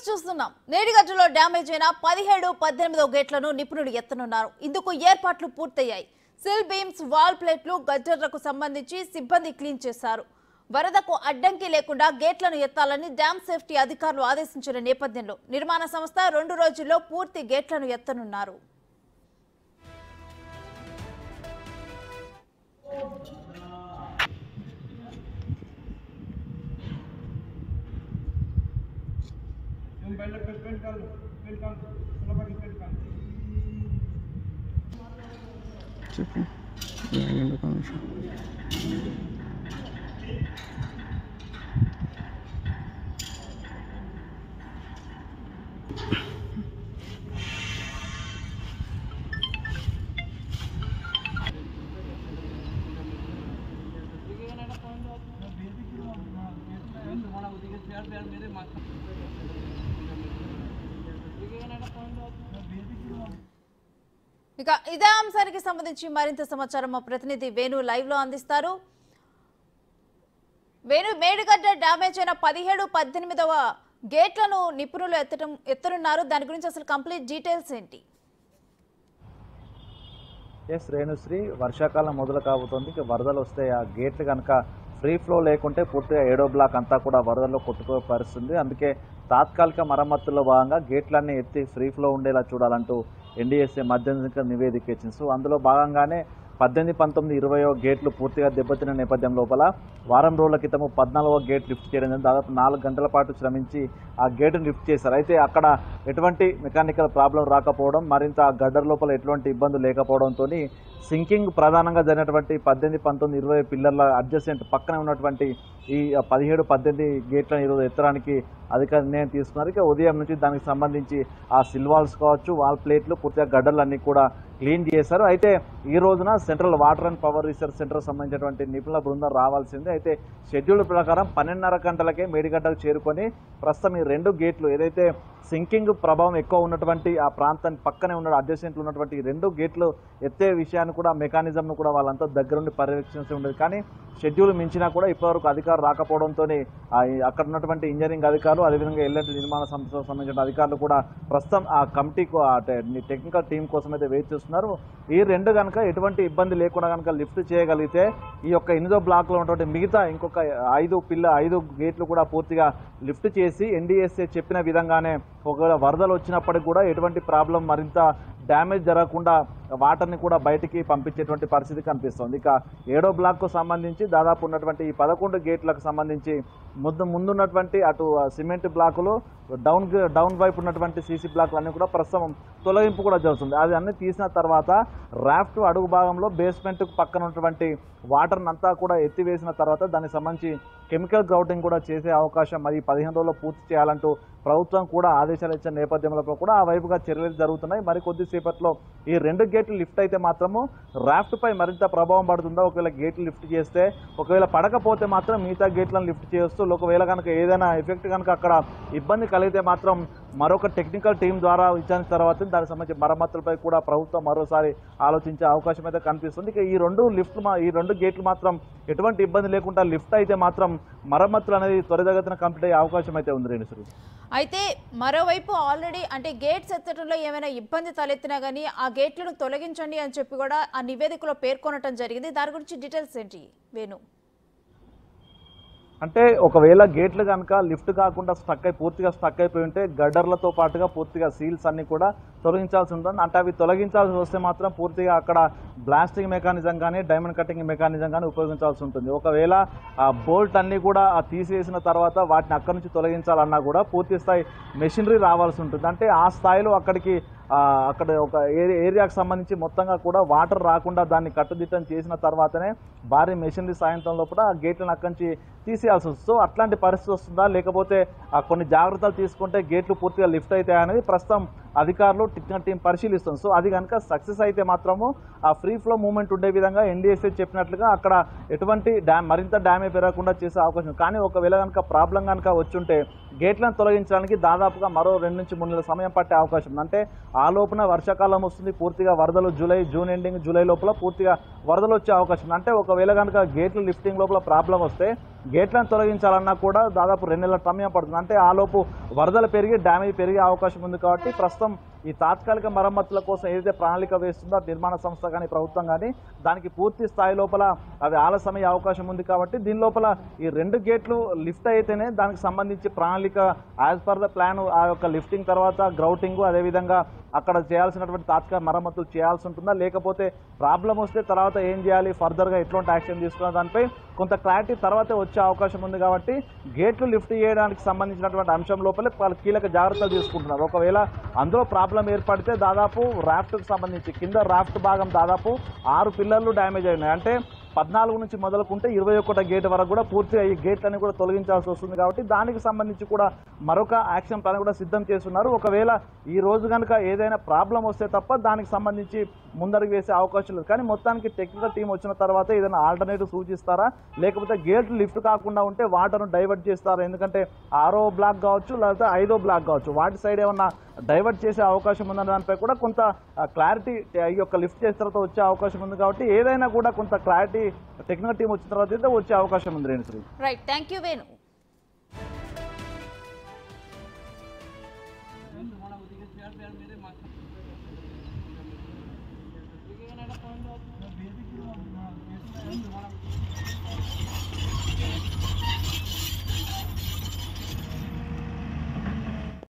News చూస్తున్నాం. నేడిగట్టులో damage అయిన 17, 18వ గేట్లను నిపుణులు ఎత్తనున్నారు. ఇందుకు ఏర్పాట్లు పూర్తయ్యాయి. సిల్ బీమ్స్, వాల్ ప్లేట్లు, గజ్జర్లకు సంబంధించి సిబ్బంది క్లీన్ చేశారు. వరదకు అడ్డంకి లేకుండా గేట్లను ఎత్తాలని డ్యామ్ సేఫ్టీ అధికారులు ఆదేశించిన నేపథ్యంలో నిర్మాణ సంస్థ 2 రోజుల్లో పూర్తి గేట్లను ఎత్తనున్నారు. ఇక ఇదే అంశానికి సంబంధించి మరింత సమాచారం మా ప్రతినిధి వేణు లైవ్ లో అందిస్తారు. వేణు, మేడిగడ్డ డ్యామేజ్ అయిన 17, 18వ గేట్లను నిపుణులు ఎత్తనున్నారు. దాని గురించి అసలు కంప్లీట్ డీటెయిల్స్ ఏంటి? ఎస్ రేణుశ్రీ, వర్షాకాలం మొదలు కాబోతోంది. ఇక వరదలు వస్తే ఆ గేట్లు కనుక ఫ్రీ ఫ్లో లేకుంటే పూర్తిగా 7వ బ్లాక్ అంతా కూడా వరదల్లో కొట్టుకో పరిస్థితుంది. అందుకే తాత్కాలిక మరమ్మతుల్లో భాగంగా గేట్లన్నీ ఎత్తి ఫ్రీ ఫ్లో ఉండేలా చూడాలంటూ ఎన్డీఎస్ఏ మధ్యంతర నివేదిక ఇచ్చింది. సో అందులో భాగంగానే 18, 19, 20వ గేట్లు పూర్తిగా దెబ్బతిన్న నేపథ్యం లోపల వారం రోజుల క్రితము 14వ గేట్ లిఫ్ట్ చేయడం జరిగింది. దాదాపు 4 గంటల పాటు శ్రమించి ఆ గేటును లిఫ్ట్ చేశారు. అయితే అక్కడ ఎటువంటి మెకానికల్ ప్రాబ్లం రాకపోవడం, మరింత గడ్డర్ లోపల ఎటువంటి ఇబ్బందులు లేకపోవడంతో సింకింగ్ ప్రధానంగా జరిగినటువంటి 18, 19, 20 పిల్లర్ల అడ్జసెంట్ పక్కనే ఉన్నటువంటి ఈ 17, 18 గేట్లను ఈరోజు ఎత్తడానికి అధికారులు నిర్ణయం తీసుకున్నారు. ఇక ఉదయం నుంచి దానికి సంబంధించి ఆ సిల్వాల్స్ కావచ్చు, వాల్ ప్లేట్లు, పూర్తిగా గడ్డర్లన్నీ కూడా క్లీన్ చేశారు. అయితే ఈ రోజున central water and power research centre సంబంధించినటువంటి నిపుణుల బృందం రావాల్సిందే. అయితే షెడ్యూల్ ప్రకారం 12:30 గంటలకే మేడిగడ్డకు చేరుకొని ప్రస్తుతం ఈ 2 గేట్లు ఏదైతే సింకింగ్ ప్రభావం ఎక్కువ ఉన్నటువంటి ఆ ప్రాంతానికి పక్కనే ఉన్న అడ్జసెంట్లు ఉన్నటువంటి 2 గేట్లు ఎత్తే విషయాన్ని కూడా మెకానిజంను కూడా వాళ్ళంతా దగ్గరుండి పర్యవేక్షించి ఉండేది. కానీ షెడ్యూల్ మించినా కూడా ఇప్పటివరకు అధికారులు రాకపోవడంతో అక్కడ ఉన్నటువంటి ఇంజనీరింగ్ అధికారులు, అదేవిధంగా ఎల్ఎంటి నిర్మాణ సంస్థకు సంబంధించిన అధికారులు కూడా ప్రస్తుతం ఆ కమిటీకు టెక్నికల్ టీం కోసం అయితే వెయిట్ చేస్తున్నారు. ఈ 2 కనుక ఎటువంటి ఇబ్బంది లేకుండా కనుక లిఫ్ట్ చేయగలిగితే ఈ యొక్క 8వ బ్లాక్లో ఉన్నటువంటి మిగతా ఇంకొక 5 గేట్లు కూడా పూర్తిగా లిఫ్ట్ చేసి ఎన్డీఎస్ఏ చెప్పిన విధంగానే ఒకవేళ వరదలు వచ్చినప్పటికి కూడా ఎటువంటి ప్రాబ్లం, మరింత డ్యామేజ్ జరగకుండా వాటర్ని కూడా బయటికి పంపించేటువంటి పరిస్థితి కనిపిస్తుంది. ఇక 7వ బ్లాక్కు సంబంధించి దాదాపు ఉన్నటువంటి ఈ 11 గేట్లకు సంబంధించి ముందున్నటువంటి అటు సిమెంట్ బ్లాకులు, డౌన్ వైపు ఉన్నటువంటి సీసీ బ్లాకులు అన్నీ కూడా ప్రస్తుతం తొలగింపు కూడా జరుగుతుంది. అది అన్ని తీసిన తర్వాత రాఫ్ట్ అడుగు భాగంలో బేస్మెంట్ పక్కన ఉన్నటువంటి వాటర్ని అంతా కూడా ఎత్తివేసిన తర్వాత దానికి సంబంధించి కెమికల్ గ్రౌటింగ్ కూడా చేసే అవకాశం మరి 15 రోజుల్లో పూర్తి చేయాలంటూ ప్రభుత్వం కూడా ఆదేశాలు ఇచ్చిన నేపథ్యంలో కూడా ఆ వైపుగా చర్యలు జరుగుతున్నాయి. మరి కొద్దిసేపట్లో ఈ 2 గేట్లు లిఫ్ట్ అయితే మాత్రము రాఫ్ట్ పై మరింత ప్రభావం పడుతుందా? ఒకవేళ గేట్లు లిఫ్ట్ చేస్తే, ఒకవేళ పడకపోతే మాత్రం మిగతా గేట్లను లిఫ్ట్ చేస్తూ ఒకవేళ కనుక ఏదైనా ఎఫెక్ట్ కనుక అక్కడ ఇబ్బంది కలిగితే మాత్రం మరొక టెక్నికల్ టీం ద్వారా విచారించిన తర్వాత దానికి సంబంధించి మరమ్మతులపై కూడా ప్రభుత్వం మరోసారి ఆలోచించే అవకాశం అయితే కనిపిస్తుంది. ఇక ఈ 2 గేట్లు మాత్రం ఎటువంటి ఇబ్బంది లేకుండా లిఫ్ట్ అయితే మాత్రం మరమ్మతులు అనేది త్వరితగతిన కంప్లీట్ అయ్యే అవకాశం అయితే ఉంది రేణుశ్రీ. అయితే మరోవైపు ఆల్రెడీ అంటే గేట్స్ ఎత్తడంలో ఏమైనా ఇబ్బంది తలెత్తినా కానీ ఆ గేట్లను తొలగించండి అని చెప్పి కూడా ఆ నివేదికలో పేర్కొనటం జరిగింది. దాని గురించి డీటెయిల్స్ ఏంటి వేణు? అంటే ఒకవేళ గేట్లు కనుక లిఫ్ట్ కాకుండా పూర్తిగా స్టక్ అయిపోయి ఉంటే గడ్డర్లతో పాటుగా పూర్తిగా సీల్స్ అన్ని కూడా తొలగించాల్సి ఉంటుంది. అంటే అవి తొలగించాల్సి వస్తే మాత్రం పూర్తిగా అక్కడ బ్లాస్టింగ్ మెకానిజం కానీ డైమండ్ కటింగ్ మెకానిజం కానీ ఉపయోగించాల్సి ఉంటుంది. ఒకవేళ ఆ బోల్ట్ అన్ని కూడా తీసివేసిన తర్వాత వాటిని అక్కడి నుంచి తొలగించాలన్నా కూడా పూర్తి స్థాయి మెషినరీ రావాల్సి ఉంటుంది. అంటే ఆ స్థాయిలో అక్కడ ఒక ఏరియాకు సంబంధించి మొత్తంగా కూడా వాటర్ రాకుండా దాన్ని కట్టుదిట్టం చేసిన తర్వాతనే భారీ మెషినరీ సాయంతో లోపల ఆ గేట్లను అక్కడి నుంచి తీసేయాల్సి వస్తుంది. సో అట్లాంటి పరిస్థితి వస్తుందా, లేకపోతే కొన్ని జాగ్రత్తలు తీసుకుంటే గేట్లు పూర్తిగా లిఫ్ట్ అవుతాయి అనేది ప్రస్తుతం అధికారులు టెక్నికల్ టీం పరిశీలిస్తుంది. సో అది కనుక సక్సెస్ అయితే మాత్రము ఆ ఫ్రీ ఫ్లో మూవ్మెంట్ ఉండే విధంగా ఎన్డీఎస్ఏ చెప్పినట్లుగా అక్కడ ఎటువంటి మరింత డ్యామేజ్ పెరగకుండా చేసే అవకాశం. కానీ ఒకవేళ కనుక ప్రాబ్లం కనుక వచ్చుంటే గేట్లను తొలగించడానికి దాదాపుగా మరో 2 నుంచి 3 నెలల సమయం పట్టే అవకాశం ఉంది. అంటే ఆ లోపున వర్షాకాలం వస్తుంది, పూర్తిగా వరదలు జూన్ ఎండింగ్ జూలై లోపల పూర్తిగా వరదలు వచ్చే అవకాశం ఉంది. అంటే ఒకవేళ కనుక గేట్లు లిఫ్టింగ్ లోపల ప్రాబ్లం వస్తే గేట్లను తొలగించాలన్నా కూడా దాదాపు 2 నెలల సమయం పడుతుంది. అంటే ఆలోపు వరదలు పెరిగి డ్యామేజ్ పెరిగే అవకాశం ఉంది. కాబట్టి ప్రస్తుతం ఈ తాత్కాలిక మరమ్మతుల కోసం ఏదైతే ప్రణాళిక వేస్తుందో నిర్మాణ సంస్థ కానీ ప్రభుత్వం కానీ దానికి పూర్తి స్థాయి లోపల అవి ఆలస్యమయ్యే అవకాశం ఉంది. కాబట్టి దీని లోపల ఈ 2 గేట్లు లిఫ్ట్ అయితేనే దానికి సంబంధించి ప్రణాళిక యాజ్ పర్ ద ప్లాన్ ఆ యొక్క లిఫ్టింగ్ తర్వాత గ్రౌటింగ్ అదేవిధంగా అక్కడ చేయాల్సినటువంటి తాత్కాలిక మరమ్మతులు చేయాల్సి ఉంటుందా, లేకపోతే ప్రాబ్లం వస్తే తర్వాత ఏం చేయాలి, ఫర్దర్గా ఎట్లాంటి యాక్షన్ తీసుకున్న దానిపై కొంత క్లారిటీ తర్వాతే వచ్చే అవకాశం ఉంది. కాబట్టి గేట్లు లిఫ్ట్ చేయడానికి సంబంధించినటువంటి అంశం లోపలే వాళ్ళు కీలక జాగ్రత్తలు తీసుకుంటున్నారు. ఒకవేళ అందులో ప్రాబ్లం ఏర్పడితే దాదాపు రాఫ్ట్కు సంబంధించి కింద రాఫ్ట్ భాగం దాదాపు 6 పిల్లర్లు డ్యామేజ్ అయినాయి. అంటే 14 నుంచి మొదలుకుంటే 21 గేట్ వరకు కూడా పూర్తిగా ఈ గేట్లని కూడా తొలగించాల్సి వస్తుంది. కాబట్టి దానికి సంబంధించి కూడా మరొక యాక్షన్ ప్లాన్ కూడా సిద్ధం చేస్తున్నారు. ఒకవేళ ఈ రోజు కనుక ఏదైనా ప్రాబ్లం వస్తే తప్ప దానికి సంబంధించి ముందడుగు వేసే అవకాశం లేదు. కానీ మొత్తానికి టెక్నికల్ టీం వచ్చిన తర్వాత ఏదైనా ఆల్టర్నేటివ్ సూచిస్తారా, లేకపోతే గేట్లు లిఫ్ట్ కాకుండా ఉంటే వాటర్ను డైవర్ట్ చేస్తారా? ఎందుకంటే 6వ బ్లాక్ కావచ్చు లేకపోతే 5వ బ్లాక్ కావచ్చు, వాటి సైడ్ ఏమన్నా డైవర్ట్ చేసే అవకాశం ఉందన్న దానిపై కూడా కొంత క్లారిటీ ఈ యొక్క లిఫ్ట్ చేసిన తర్వాత వచ్చే అవకాశం ఉంది. కాబట్టి ఏదైనా కూడా కొంత క్లారిటీ టెక్నికల్ టీం వచ్చిన తర్వాత అయితే వచ్చే అవకాశం ఉంది. Renusri, right, thank you Venu.